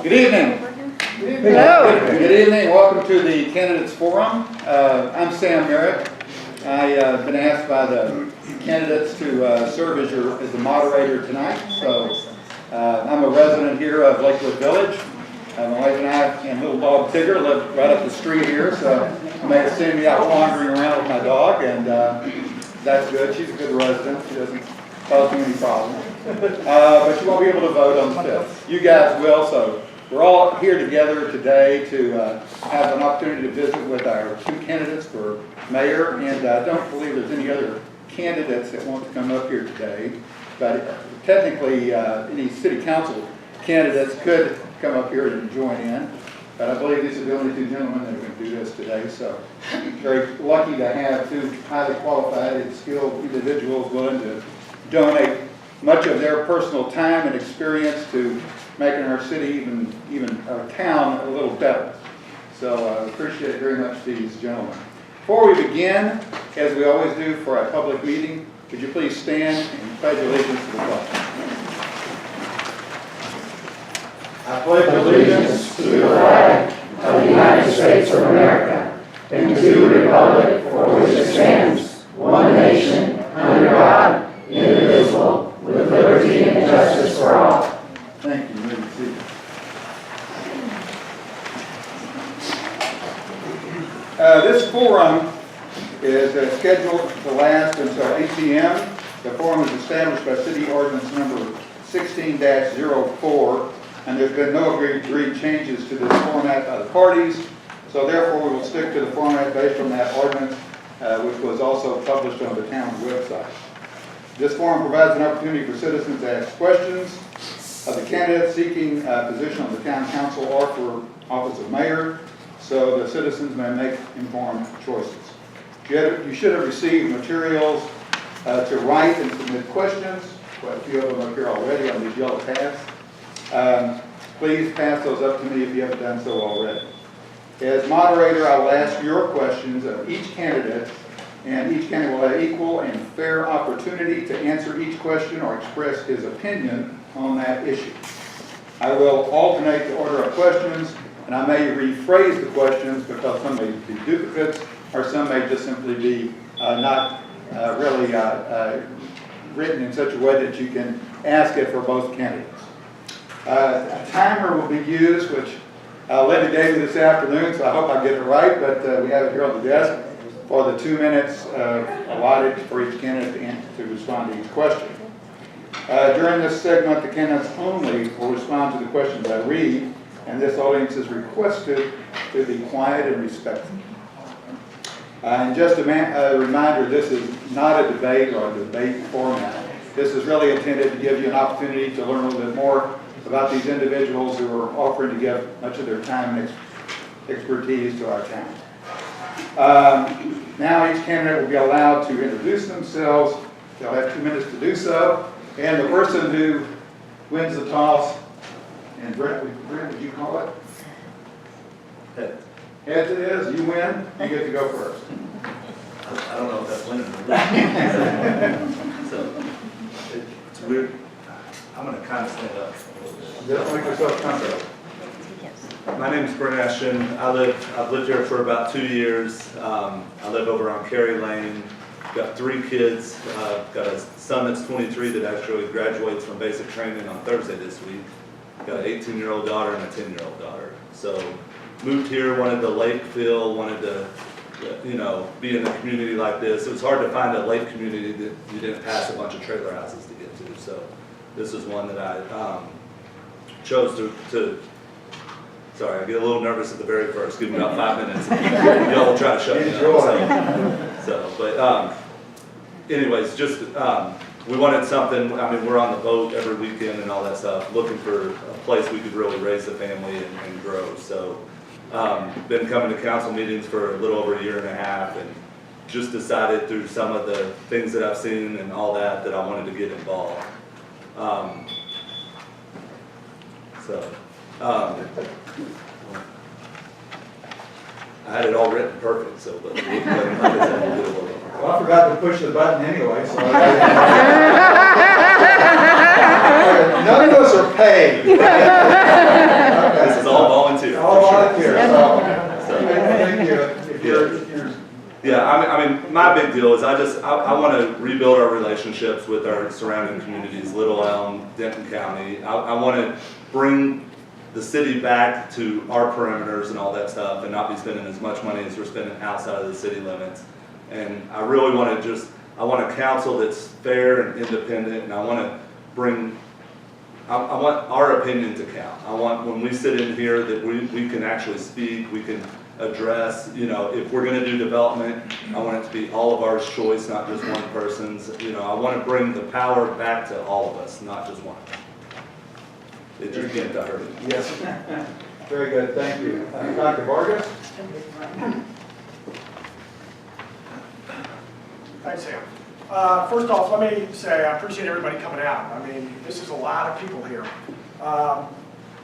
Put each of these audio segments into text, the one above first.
Good evening. Hello. Good evening. Welcome to the Candidates Forum. I'm Sam Merritt. I've been asked by the candidates to serve as the moderator tonight. So I'm a resident here of Lakewood Village. My wife and I and little dog Tigger live right up the street here, so you may have seen me out wandering around with my dog, and that's good. She's a good resident. She doesn't cause me any problems. But you won't be able to vote on the 5th. You guys will, so we're all here together today to have an opportunity to visit with our two candidates for mayor, and I don't believe there's any other candidates that want to come up here today, but technically any city council candidates could come up here and join in, but I believe these are the only two gentlemen that are going to do this today, so very lucky to have two highly qualified and skilled individuals willing to donate much of their personal time and experience to making our city, even our town, a little better. So I appreciate very much these gentlemen. Before we begin, as we always do for our public meeting, could you please stand and pledge allegiance to the flag? I pledge allegiance to the flag of the United States of America and to the republic for which it stands, one nation, under God, indivisible, with liberty and justice for all. Thank you. You may be seated. This forum is scheduled to last until 8 p.m. The forum is established by City Ordinance number 16-04, and there's been no agreed changes to this format by the parties, so therefore we will stick to the format based on that ordinance, which was also published on the town's website. This forum provides an opportunity for citizens to ask questions of the candidates seeking a position on the town council or for office of mayor, so the citizens may make informed choices. You should have received materials to write and submit questions. Quite a few of them up here already on these yellow pads. Please pass those up to me if you haven't done so already. As moderator, I will ask your questions of each candidate, and each candidate will have equal and fair opportunity to answer each question or express his opinion on that issue. I will alternate the order of questions, and I may rephrase the questions because some may be duplicates or some may just simply be not really written in such a way that you can ask it for both candidates. A timer will be used, which Linda gave me this afternoon, so I hope I get it right, but we have it here on the desk for the 2 minutes allotted for each candidate to respond to each question. During this segment, the candidates only will respond to the questions I read, and this audience is requested to be quiet and respectful. And just a reminder, this is not a debate or a debate format. This is really intended to give you an opportunity to learn a little bit more about these individuals who are offering to give much of their time and expertise to our town. Now each candidate will be allowed to introduce themselves. They'll have 2 minutes to do so. And the person who wins the toss, and Brent, would you call it? Heads. Heads it is, you win, you get to go first. I don't know if that's winning or not. So, it's weird. I'm going to kind of stand up. Just make yourself comfortable. My name is Brent Ashton. I've lived here for about 2 years. I live over on Cary Lane. Got 3 kids. Got a son that's 23 that actually graduates from basic training on Thursday this week. Got an 18-year-old daughter and a 10-year-old daughter. So moved here, wanted the lake feel, wanted to, be in a community like this. It was hard to find a lake community that you didn't pass a bunch of trailer houses to get to. So this is one that I chose to. Sorry, I get a little nervous at the very first. Give me about 5 minutes. Y'all will try to shut me up. But anyways, just we wanted something. I mean, we're on the boat every weekend and all that stuff, looking for a place we could really raise the family and grow. So, been coming to council meetings for a little over 1.5 years, and just decided through some of the things that I've seen and all that I wanted to get involved. I had it all written perfect, so but Well, I forgot to push the button anyway, so none of us are paid. Okay. big deal is I want to rebuild our relationships with our surrounding communities, Little Elm, Denton County. I want to bring the city back to our perimeters and all that stuff and not be spending as much money as we're spending outside of the city limits. And I really want to I want a council that's fair and independent, and I want to bring, I want our opinion to count. I want, when we sit in here, that we can actually speak, we can address, you know, if we're going to do development, I want it to be all of our choice, not just one person's. You know, I want to bring the power back to all of us, not just one. It just can't hurt. Yes. Very good, thank you. Dr. Vargas? Thanks, Sam. First off, let me say I appreciate everybody coming out. I mean, this is a lot of people here.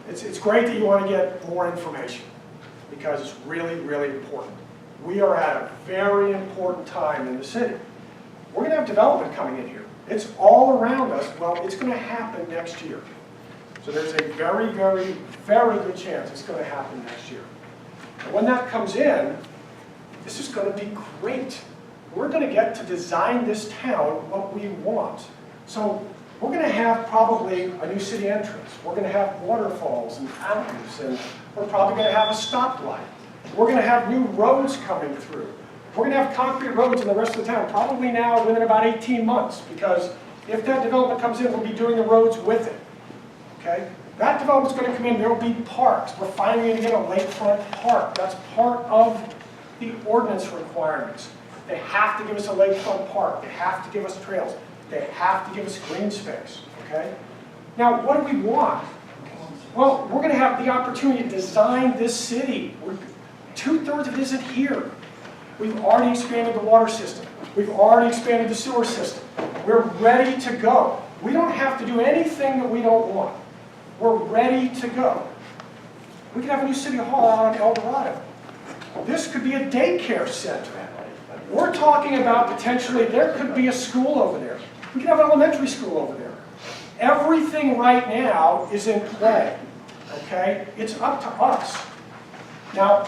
It's great that you want to get more information because it's really, really important. We are at a very important time in the city. We're going to have development coming in here. It's all around us. Well, it's going to happen next year. So there's a very, very, very good chance it's going to happen next year. And when that comes in, this is going to be great. We're going to get to design this town what we want. So we're going to have probably a new city entrance. We're going to have waterfalls and fountains, and we're probably going to have a stoplight. We're going to have new roads coming through. We're going to have concrete roads in the rest of the town, probably now within about 18 months, because if that development comes in, we'll be doing the roads with it. Okay? That development's going to come in, there will be parks. We're finally going to get a lakefront park. That's part of the ordinance requirements. They have to give us a lakefront park. They have to give us trails. They have to give us green space. Okay? Now, what do we want? Well, we're going to have the opportunity to design this city. 2/3 of it isn't here. We've already expanded the water system. We've already expanded the sewer system. We're ready to go. We don't have to do anything that we don't want. We're ready to go. We could have a new city hall out on El Dorado. This could be a daycare center. We're talking about potentially, there could be a school over there. We could have an elementary school over there. Everything right now is in play, okay? It's up to us. Now,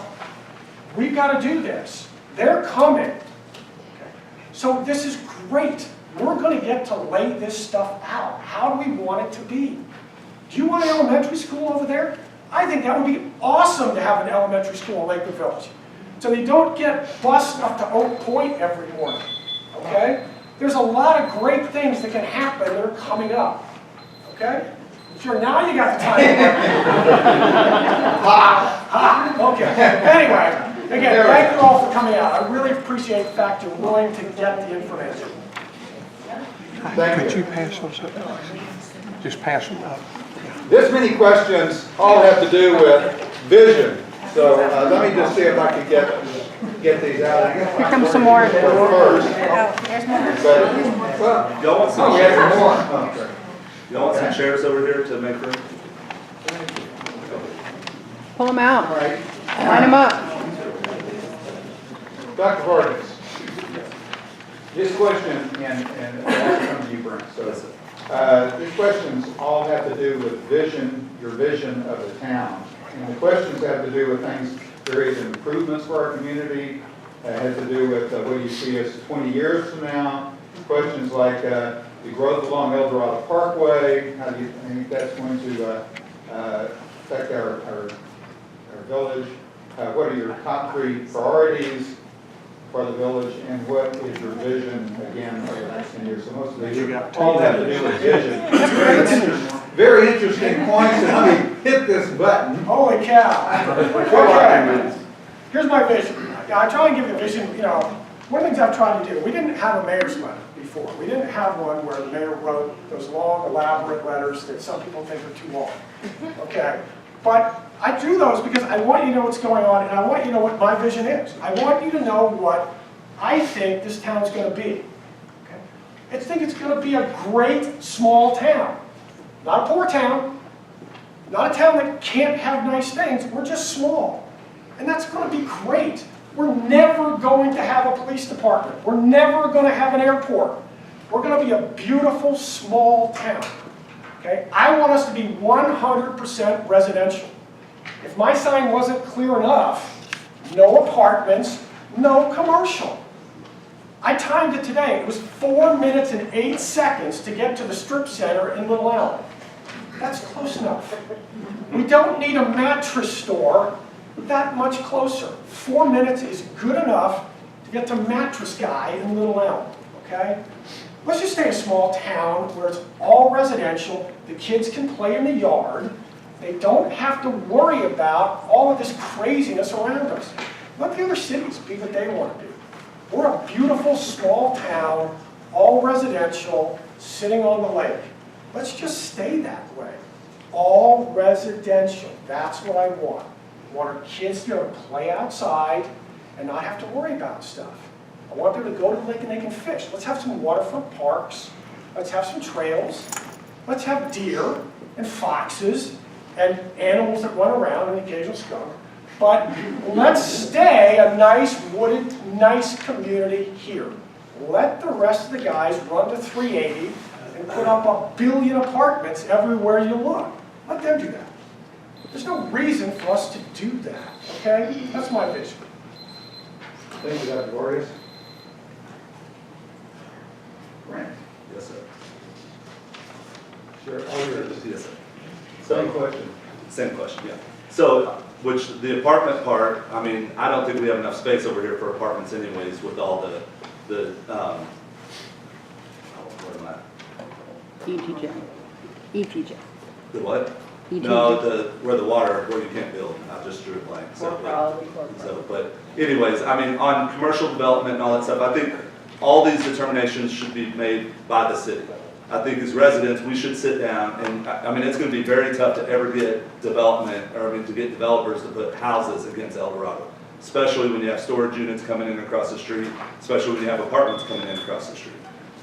we've got to do this. They're coming. Okay? So this is great. We're going to get to lay this stuff out. How do we want it to be? Do you want an elementary school over there? I think that would be awesome to have an elementary school in Lakewood Village. So they don't get bused up to Oak Point every morning, okay? There's a lot of great things that can happen that are coming up, okay? Sure, now you got the time. Okay, anyway, again, thank you all for coming out. I really appreciate the fact you're willing to get the information. Thank Could you pass those up? Just pass them up. This many questions all have to do with vision. So let me just see if I can get these out. Here comes some more. First. Oh, there's more. But, well, Y'all want some we have chairs? some more. Oh, sorry. Y'all want some chairs over here to make room? Pull them All out. right. Line them up. Dr. Vargas, this question, and I'll come to you, Brent. So these questions all have to do with vision, your vision of the town. And the questions have to do with things, various improvements for our community, has to do with what do you see us 20 years from now. Questions like the growth along El Dorado Parkway, how do you think that's going to affect our village? What are your top 3 priorities for the village, and what is your vision, again, for the next 10 years? So most of these all have to do with vision. Very interesting points, and let me hit this button. Holy cow. Okay. Here's my vision. I try and give you a vision, you know, one of the things I've tried to do, we didn't have a mayor's letter before. We didn't have one where the mayor wrote those long, elaborate letters that some people think are too long. Okay? But I do those because I want you to know what's going on, and I want you to know what my vision is. I want you to know what I think this town's going to be. Okay? I think it's going to be a great small town. Not a poor town, not a town that can't have nice things. We're just small. And that's going to be great. We're never going to have a police department. We're never going to have an airport. We're going to be a beautiful small town. Okay? I want us to be 100% residential. If my sign wasn't clear enough, no apartments, no commercial. I timed it today. It was 4 minutes and 8 seconds to get to the strip center in Little Elm. That's close enough. We don't need a mattress store that much closer. 4 minutes is good enough to get to Mattress Guy in Little Elm, okay? Let's just stay a small town where it's all residential. The kids can play in the yard. They don't have to worry about all of this craziness around us. Let the other cities be what they want to do. We're a beautiful small town, all residential, sitting on the lake. Let's just stay that way. All residential, that's what I want. I want our kids to be able to play outside and not have to worry about stuff. I want them to go to the lake and they can fish. Let's have some waterfront parks. Let's have some trails. Let's have deer and foxes and animals that run around and the occasional skunk. But let's stay a nice wooded, nice community here. Let the rest of the guys run to 380 and put up 1 billion apartments everywhere you look. Let them do that. There's no reason for us to do that, okay? That's my vision. Thank you, Dr. Glorious. Grant. Yes, sir. Sure. All yours. Yes, sir. Same question. Same question, yeah. So, which the apartment part, I mean, I don't think we have enough space over here for apartments anyways with all what am I? ETJ. ETJ. The what? ETJ. No, where you can't build, I just drew a blank. But anyways, I mean, on commercial development and all that stuff, I think all these determinations should be made by the city. I think as residents, we should sit down and, I mean, it's gonna be very tough to ever get to get developers to put houses against El Dorado. Especially when you have storage units coming in across the street, especially when you have apartments coming in across the street.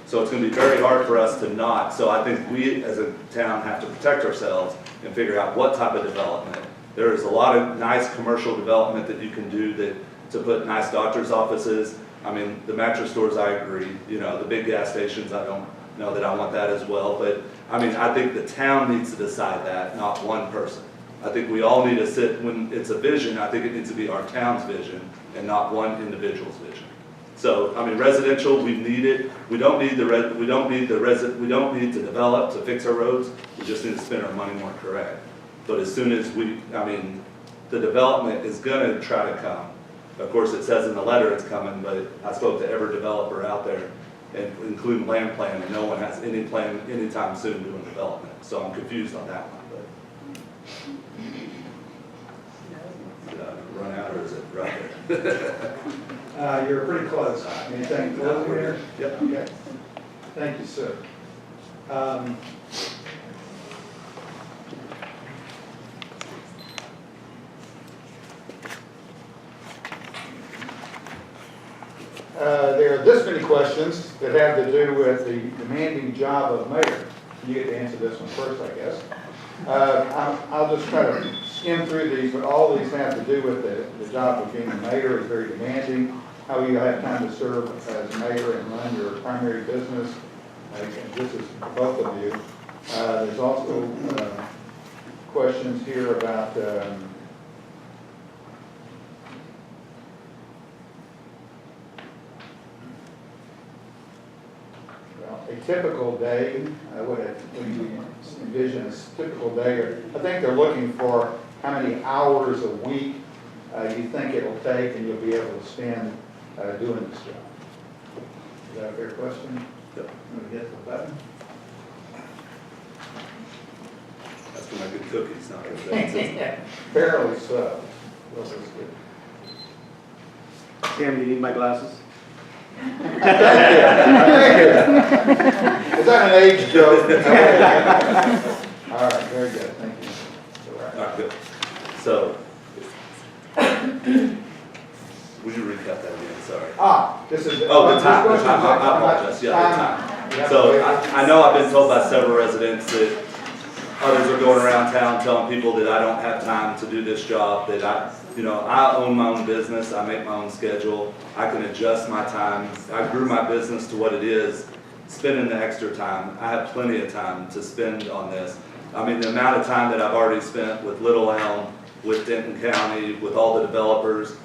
So it's gonna be very hard for us to not, so I think we as a town have to protect ourselves and figure out what type of development. There is a lot of nice commercial development that you can do to put nice doctor's offices. I mean, the mattress stores, I agree, you know, the big gas stations, I don't know that I want that as well, but I mean, I think the town needs to decide that, not one person. I think we all need to sit, when it's a vision, I think it needs to be our town's vision and not one individual's vision. So, I mean, residential, we need it. We don't need to develop to fix our roads. We just need to spend our money more correct. But as soon as the development is gonna try to come. Of course, it says in the letter it's coming, but I spoke to every developer out there, and including land plan, and no one has any plan anytime soon doing development. So I'm confused on that one, but. Did I run out or is it right there? You're pretty close. Anything close here? Yep. Okay. Thank you, sir. There are this many questions that have to do with the demanding job of mayor. You get to answer this one first, I guess. I'll just try to skim through these, but all of these have to do with the job of being a mayor. Is very demanding. How you have time to serve as mayor and run your primary business. This is for both of you. There's also questions here about a typical day. What do you envision a typical day? I think they're looking for how many hours a week you think it'll take and you'll be able to spend doing this job. Is that a fair question? Yep. I'm going to hit the button. That's for my good cookies, not for that. Fairly so. This is good. Sam, do you need my glasses? Thank you. Is that an age joke? All right, very good. Thank you. All right, good. So, would you recap that again? Sorry. This is. Oh, the time. I apologize. Yeah, the time. So I know I've been told by several residents that others are going around town telling people that I don't have time to do this job, that I own my own business, I make my own schedule, I can adjust my time. I grew my business to what it is, spending the extra time. I have plenty of time to spend on this. I mean, the amount of time that I've already spent with Little Elm, with Denton County, with all the developers,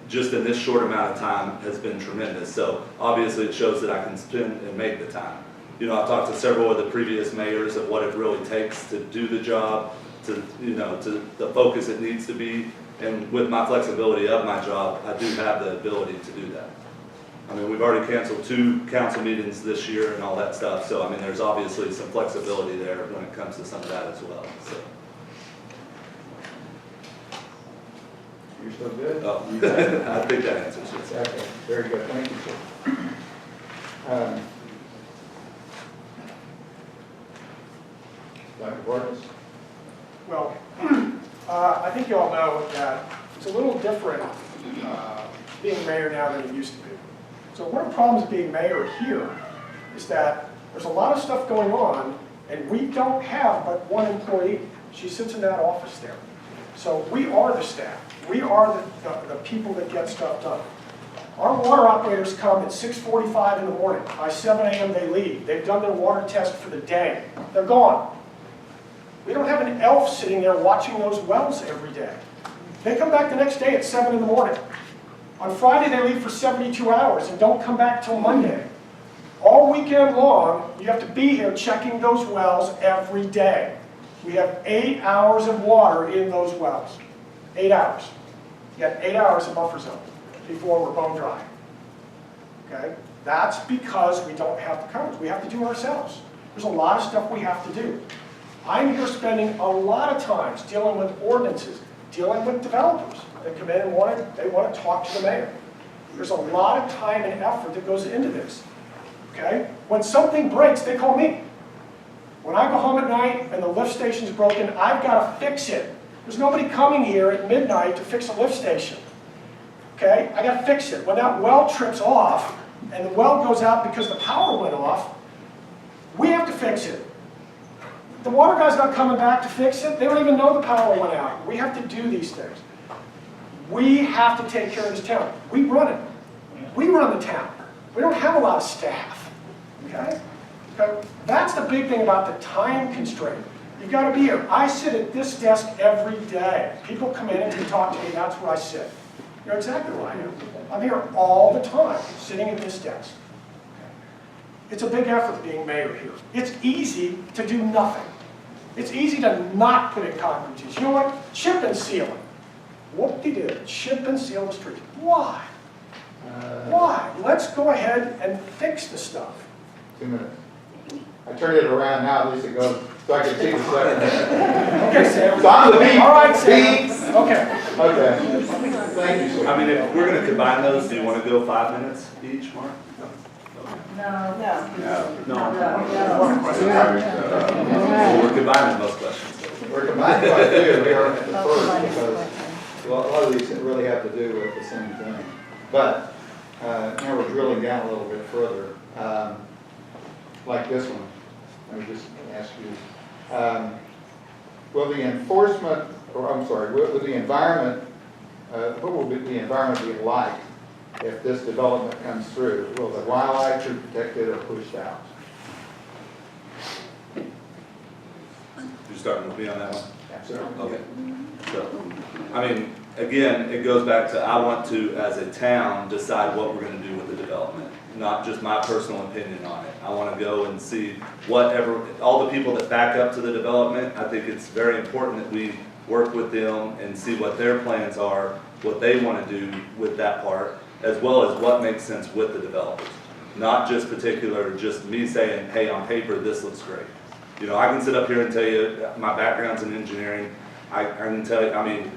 just in this short amount of time has been tremendous. So obviously it shows that I can spend and make the time. You know, I've talked to several of the previous mayors of what it really takes to do the job, to, you know, to the focus it needs to be. And with my flexibility of my job, I do have the ability to do that. I mean, we've already canceled 2 council meetings this year and all that stuff. So, I mean, there's obviously some flexibility there when it comes to some of that as well. So. You're still good? Oh, I think that answers it. Okay, very good, thank you, sir. Dr. Borges? Well, I think you all know that it's a little different being mayor now than it used to be. So one of the problems of being mayor here is that there's a lot of stuff going on, and we don't have but one employee. She sits in that office there. So we are the staff. We are the people that get stuff done. Our water operators come at 6:45 in the morning. By 7 a.m. they leave. They've done their water test for the day. They're gone. We don't have an elf sitting there watching those wells every day. They come back the next day at 7 in the morning. On Friday they leave for 72 hours and don't come back till Monday. All weekend long, you have to be here checking those wells every day. We have 8 hours of water in those wells. 8 hours. You have 8 hours of buffer zone before we're bone dry. Okay? That's because we don't have the coverage. We have to do it ourselves. There's a lot of stuff we have to do. I'm here spending a lot of times dealing with ordinances, dealing with developers that come in and they want to talk to the mayor. There's a lot of time and effort that goes into this. Okay? When something breaks, they call me. When I go home at night and the lift station's broken, I've got to fix it. There's nobody coming here at midnight to fix a lift station. Okay? I got to fix it. When that well trips off and the well goes out because the power went off, we have to fix it. The water guy's not coming back to fix it. They don't even know the power went out. We have to do these things. We have to take care of this town. We run it. We run the town. We don't have a lot of staff. Okay? That's the big thing about the time constraint. You've got to be here. I sit at this desk every day. People come in and they talk to me, that's where I sit. You know exactly where I am. I'm here all the time, sitting at this desk. It's a big effort being mayor here. It's easy to do nothing. It's easy to not put in concrete. You know what? Chip and seal it. Whoop-de-doo. Chip and seal the streets. Why? Why? Let's go ahead and fix the stuff. 2 minutes. I turned it around now, at least it goes, so I can see the second. Okay, Sam. So I'm the beat. All right, Sam. Beat. Okay. Okay. Thank you, sir. I mean, if we're going to combine those, do you want to go 5 minutes each, Mark? Well, we're combining most questions. We're combining quite a few. We are at the first because a lot of these really have to do with the same thing. But now we're drilling down a little bit further. Like this one. Let me just ask you. Will the enforcement, or I'm sorry, will the environment, what will the environment be like if this development comes through? Will the wildlife be protected or pushed out? You're starting with me on that one? Absolutely. Okay. So, I mean, again, it goes back to I want to, as a town, decide what we're going to do with the development, not just my personal opinion on it. I want to go and see whatever, all the people that back up to the development. I think it's very important that we work with them and see what their plans are, what they want to do with that part, as well as what makes sense with the developers. Not just just me saying, hey, on paper, this looks great. You know, I can sit up here and tell you my background's in engineering. I can tell you, I mean,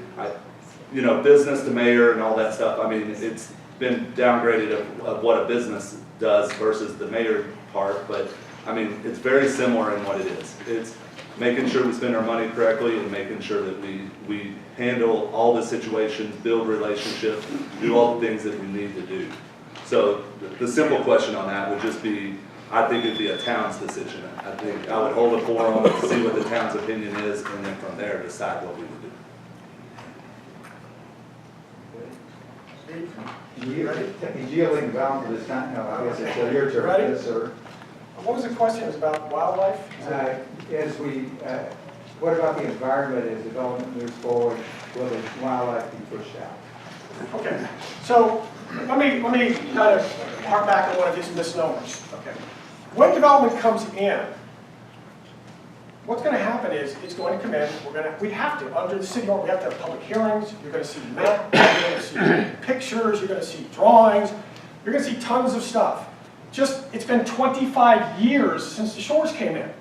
you know, business to mayor and all that stuff. I mean, it's been downgraded of what a business does versus the mayor part, but I mean, it's very similar in what it is. It's making sure we spend our money correctly and making sure that we handle all the situations, build relationships, do all the things that we need to do. So the simple question on that would just be, I think it'd be a town's decision. I think I would hold a forum, see what the town's opinion is, and then from there decide what we would do. Yielding the balance of this time, no, I guess it's your turn. Ready? Yes, sir. What was the question? It was about wildlife? What about the environment as development moves forward? Will the wildlife be pushed out? Okay, so let me kind of hark back on one of his misnomers. Okay, when development comes in, what's going to happen is it's going to come in. We have to under the city ordinance. We have to have public hearings. You're going to see maps. You're going to see pictures. You're going to see drawings. You're going to see tons of stuff. It's been 25 years since the shores came in,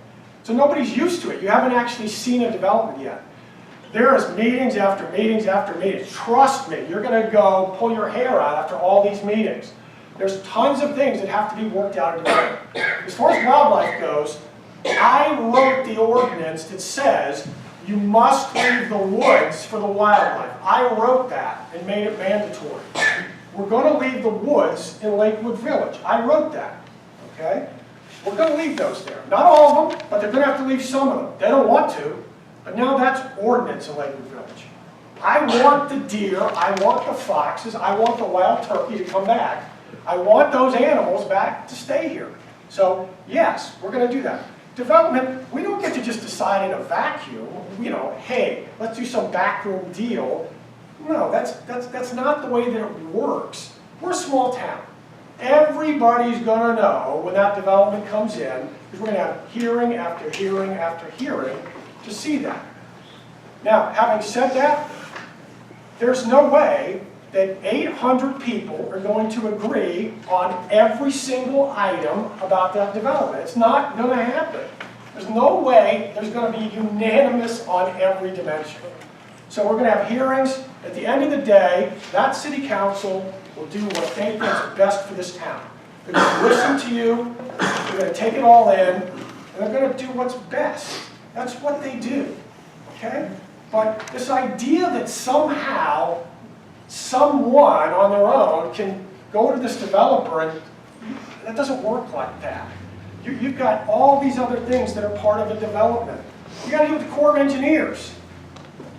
so nobody's used to it. You haven't actually seen a development yet. There is meetings after meetings after meetings. Trust me, you're going to go pull your hair out after all these meetings. There's tons of things that have to be worked out and done. As far as wildlife goes, I wrote the ordinance that says you must leave the woods for the wildlife. I wrote that and made it mandatory. We're going to leave the woods in Lakewood Village. I wrote that, okay? We're going to leave those there. Not all of them, but they're going to have to leave some of them. They don't want to. But now that's ordinance in Lakewood Village. I want the deer, I want the foxes, I want the wild turkey to come back. I want those animals back to stay here. So yes, we're going to do that. Development, we don't get to just decide in a vacuum, hey, let's do some backroom deal. No, that's not the way that it works. We're a small town. Everybody's going to know when that development comes in, because we're going to have hearing after hearing after hearing to see that. Now, having said that, there's no way that 800 people are going to agree on every single item about that development. It's not going to happen. There's no way there's going to be unanimous on every dimension. So we're going to have hearings. At the end of the day, that city council will do what they think is best for this town. They're going to listen to you, they're going to take it all in, and they're going to do what's best. That's what they do, okay? But this idea that somehow someone on their own can go to this developer and that doesn't work like that. You've got all these other things that are part of a development. You got to do with the Corps of Engineers.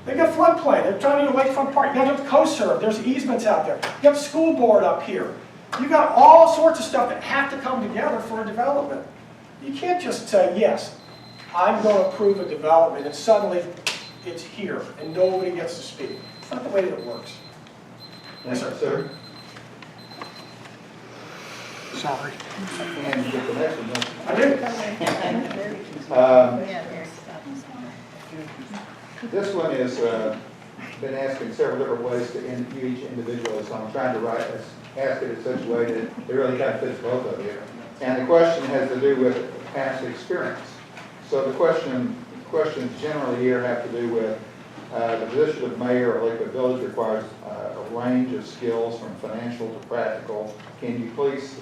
They've got floodplain. They're trying to do a lakefront park. You got to do with CoServe. There's easements out there. You have school board up here. You've got all sorts of stuff that have to come together for a development. You can't just say, yes, I'm going to approve a development, and suddenly it's here, and nobody gets to speak. It's not the way that it works. Yes, sir. Sorry. And you get the next one, don't you? I do. This one has been asked in several different ways to each individual, so I'm trying to ask it in such a way that it really kind of fits both of you. And the question has to do with past experience. So the questions generally here have to do with the position of mayor of Lakewood Village requires a range of skills from financial to practical. Can you please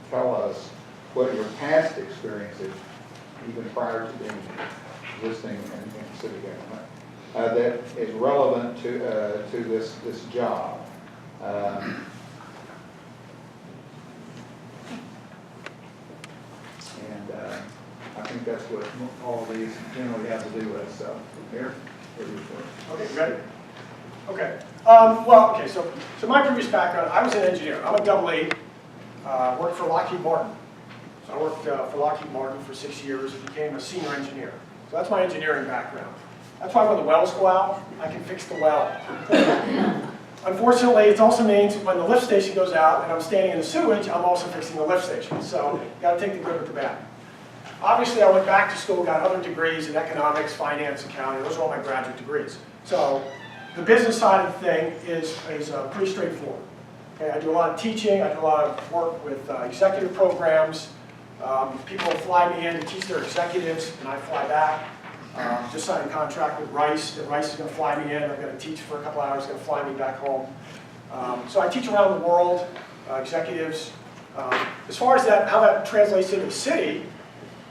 tell us what your past experience is, even prior to being existing in city government, that is relevant to this job? I think that's what all of these generally have to do with. So here you go. Okay, ready? Okay. So my previous background, I was an engineer. I'm a double E. Worked for Lockheed Martin. So I worked for Lockheed Martin for 6 years and became a senior engineer. So that's my engineering background. That's why when the wells go out, I can fix the well. Unfortunately, it also means when the lift station goes out and I'm standing in the sewage, I'm also fixing the lift station. So you got to take the good with the bad. Obviously, I went back to school, got other degrees in economics, finance, accounting. Those are all my graduate degrees. So the business side of the thing is pretty straightforward. Okay, I do a lot of teaching. I do a lot of work with executive programs. People fly me in to teach their executives, and I fly back. Just signed a contract with Rice. That Rice is going to fly me in. I'm going to teach for a couple hours. Going to fly me back home. So I teach around the world, executives. As far as how that translates into the city,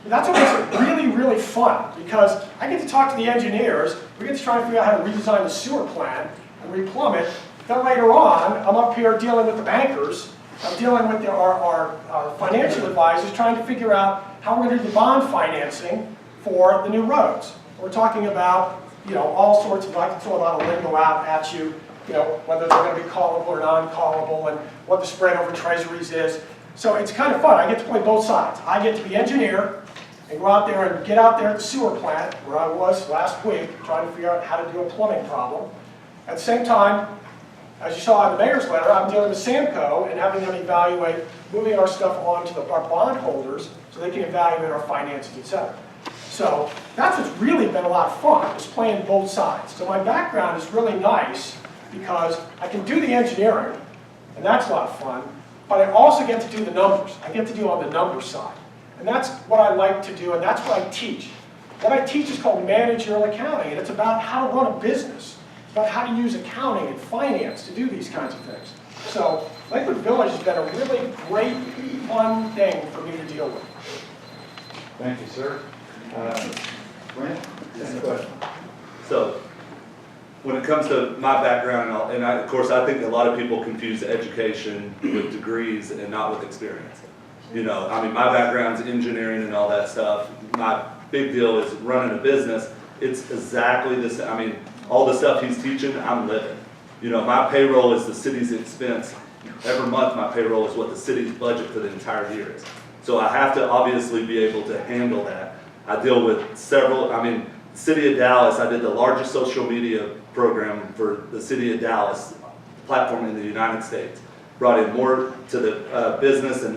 that's what makes it really, really fun, because I get to talk to the engineers. We get to try and figure out how to redesign the sewer plant and replumb it. Then later on, I'm up here dealing with the bankers. I'm dealing with our financial advisors, trying to figure out how we're going to do the bond financing for the new roads. We're talking about, all sorts of, I can throw a lot of lingo out at you, whether they're going to be callable or non-callable, and what the spread over treasuries is. So it's kind of fun. I get to play both sides. I get to be engineer and go out there and get out there at the sewer plant, where I was last week, trying to figure out how to do a plumbing problem. At the same time, As you saw in the mayor's letter, I'm dealing with Samco and having them evaluate moving our stuff on to our bondholders so they can evaluate our finances, et cetera. So that's what's really been a lot of fun, is playing both sides. So my background is really nice because I can do the engineering, and that's a lot of fun, but I also get to do the numbers. I get to do on the numbers side. And that's what I like to do, and that's what I teach. What I teach is called managerial accounting, and it's about how to run a business. It's about how to use accounting and finance to do these kinds of things. So Lakewood Village has been a really great, fun thing for me to deal with. Thank you, sir. Brent, any question? So, when it comes to my background, of course, I think a lot of people confuse education with degrees and not with experience. You know, I mean, my background's engineering and all that stuff. My big deal is running a business. It's exactly the same. I mean, all the stuff he's teaching, I'm living. You know, my payroll is the city's expense. Every month, my payroll is what the city's budget for the entire year is. So I have to obviously be able to handle that. I deal with several, I mean, City of Dallas, I did the largest social media program for the City of Dallas platform in the United States. Brought in more to the business and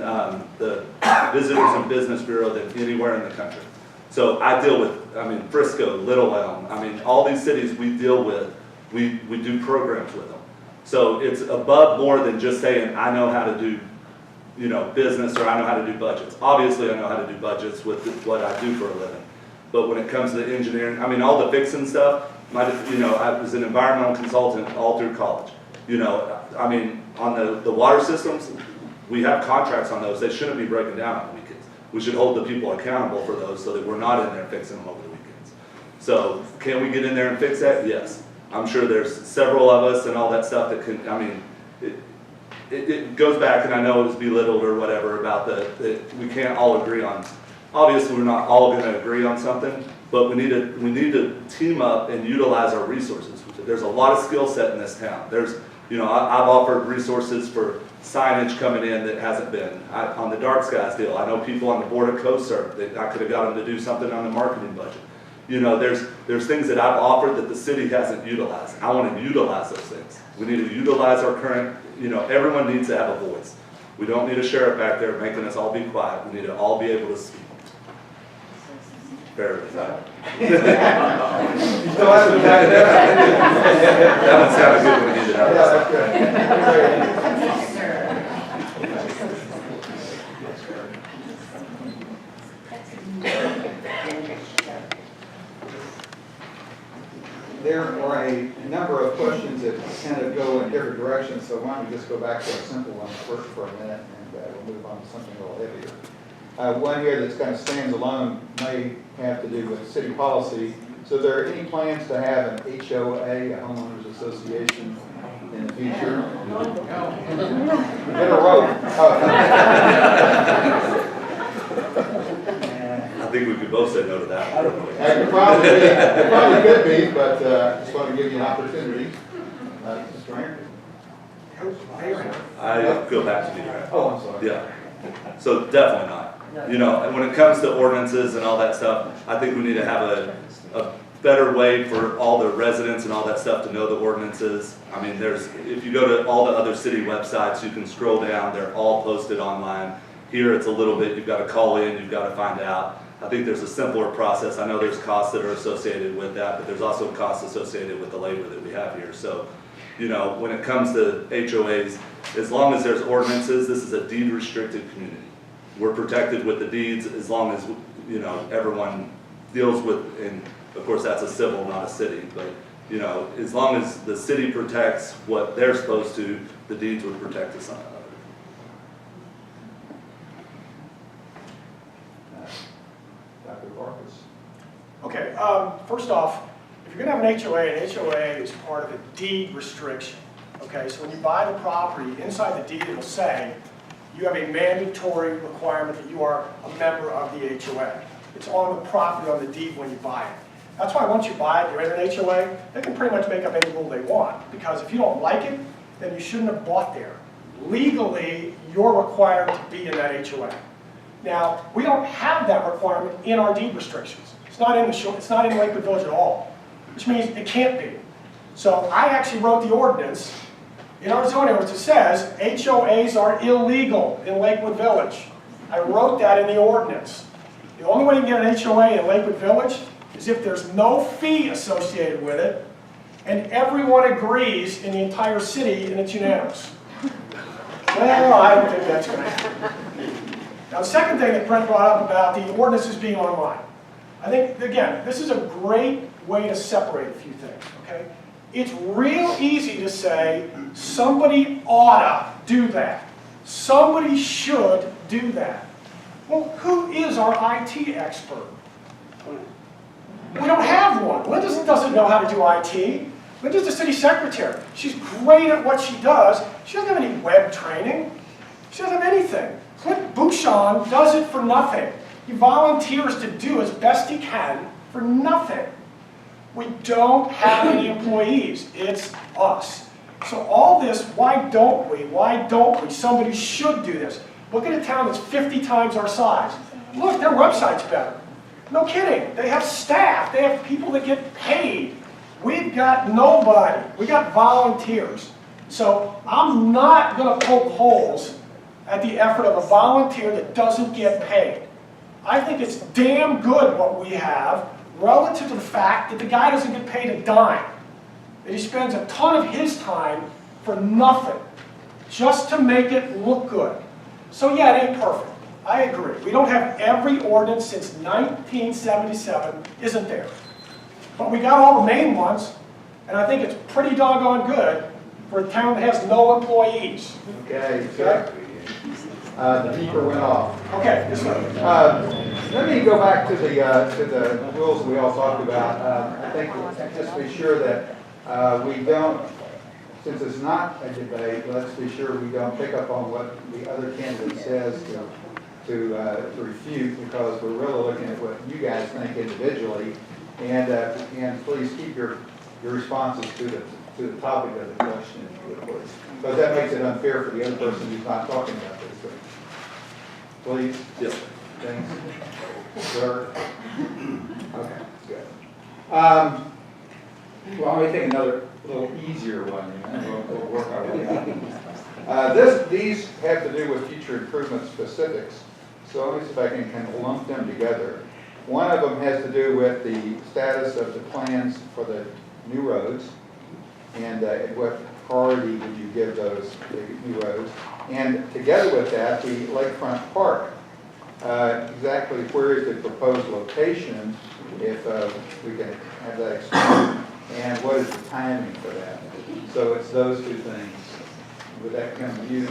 the Visitors and Business Bureau than anywhere in the country. So I deal with, I mean, Frisco, Little Elm, I mean, all these cities we deal with, we do programs with them. So it's above more than just saying, I know how to do, you know, business, or I know how to do budgets. Obviously, I know how to do budgets with what I do for a living. But when it comes to the engineering, I mean, all the fixing stuff, you know, I was an environmental consultant all through college. You know, I mean, on the water systems, we have contracts on those. They shouldn't be breaking down on the weekends. We should hold the people accountable for those so that we're not in there fixing them over the weekends. So can we get in there and fix that? Yes. I'm sure there's several of us and all that stuff that can, I mean, it goes back, and I know it was belittled or whatever about we can't all agree on. Obviously, we're not all going to agree on something, but we need to team up and utilize our resources. There's a lot of skill set in this town. There's, you know, I've offered resources for signage coming in that hasn't been. On the Dark Skies deal, I know people on the board of COSERP that I could have got them to do something on the marketing budget. You know, there's things that I've offered that the city hasn't utilized. I want to utilize those things. We need to utilize our current, you know, everyone needs to have a voice. We don't need a sheriff back there making us all be quiet. We need to all be able to speak. Barely. You still haven't got that? That one sounded good when you did it out. Yeah, that's good. There are a number of questions that kind of go in different directions, so why don't we just go back to a simple one first for a minute, and we'll move on to something a little heavier. One here that's kind of stands alone may have to do with city policy. So there are any plans to have an HOA, a homeowners association, in the future? In a row. I think we could both say no to that. It probably could be, but just want to give you an opportunity. Mr. Mayor? I feel back to you, right? Oh, I'm sorry. Yeah. So definitely not. You know, and when it comes to ordinances and all that stuff, I think we need to have a better way for all the residents and all that stuff to know the ordinances. I mean, if you go to all the other city websites, you can scroll down, they're all posted online. Here it's a little bit, you've got to call in, you've got to find out. I think there's a simpler process. I know there's costs that are associated with that, but there's also costs associated with the labor that we have here. So, you know, when it comes to HOAs, as long as there's ordinances, this is a deed restricted community. We're protected with the deeds as long as, you know, everyone deals with, and of course that's a civil, not a city, but, you know, as long as the city protects what they're supposed to, the deeds would protect us on it. Dr. Vargas. Okay, first off, if you're going to have an HOA is part of a deed restriction. Okay, so when you buy the property, inside the deed it'll say you have a mandatory requirement that you are a member of the HOA. It's on the property on the deed when you buy it. That's why once you buy it, you're in an HOA, they can pretty much make up any rule they want. Because if you don't like it, then you shouldn't have bought there. Legally, you're required to be in that HOA. Now, we don't have that requirement in our deed restrictions. It's not in Lakewood Village at all, which means it can't be. So I actually wrote the ordinance In our zoning ordinance, it says HOAs are illegal in Lakewood Village. I wrote that in the ordinance. The only way you can get an HOA in Lakewood Village is if there's no fee associated with it, and everyone agrees in the entire city and it's unanimous. Well, I don't think that's going to happen. Now, the second thing that Brent brought up about the ordinances being online. I think, again, this is a great way to separate a few things, okay? It's real easy to say, somebody oughta do that. Somebody should do that. Well, who is our IT expert? We don't have one. Linda doesn't know how to do IT. Linda's the city secretary. She's great at what she does. She doesn't have any web training. She doesn't have anything. Clint Bouchon does it for nothing. He volunteers to do as best he can for nothing. We don't have any employees. It's us. So all this, why don't we? Why don't we? Somebody should do this. Look at a town that's 50 times our size. Look, their website's better. No kidding. They have staff. They have people that get paid. We've got nobody. We got volunteers. So I'm not going to poke holes at the effort of a volunteer that doesn't get paid. I think it's damn good what we have relative to the fact that the guy doesn't get paid a dime. That he spends a ton of his time for nothing, just to make it look good. So yeah, it ain't perfect. I agree. We don't have every ordinance since 1977, isn't there? But we got all the main ones, and I think it's pretty doggone good for a town that has no employees. Okay, so, the beeper went off. Okay, this one. Let me go back to the rules that we all talked about. I think just be sure that we don't, since it's not a debate, let's be sure we don't pick up on what the other candidate says to refute, because we're really looking at what you guys think individually, and please keep your responses to the topic of the question, please, because that makes it unfair for the other person who's not talking about this. So, please. Yes. Thanks. Sir. Okay, good. Well, let me take another little easier one, and we'll work our way out. These have to do with future improvement specifics, so let me see if I can kind of lump them together. One of them has to do with the status of the plans for the new roads, and what priority would you give those new roads. And together with that, the lakefront park. Exactly where is the proposed location, if we can have that explained, and what is the timing for that? So it's those two things. Would that come to you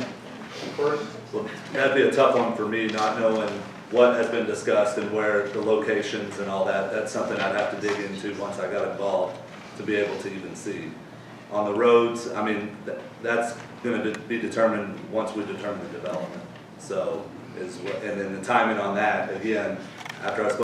first? Well, that'd be a tough one for me, not knowing what has been discussed and where the locations and all that. That's something I'd have to dig into once I got involved to be able to even see. On the roads, I mean, that's going to be determined once we determine the development. So, and then the timing on that, again, after I spoke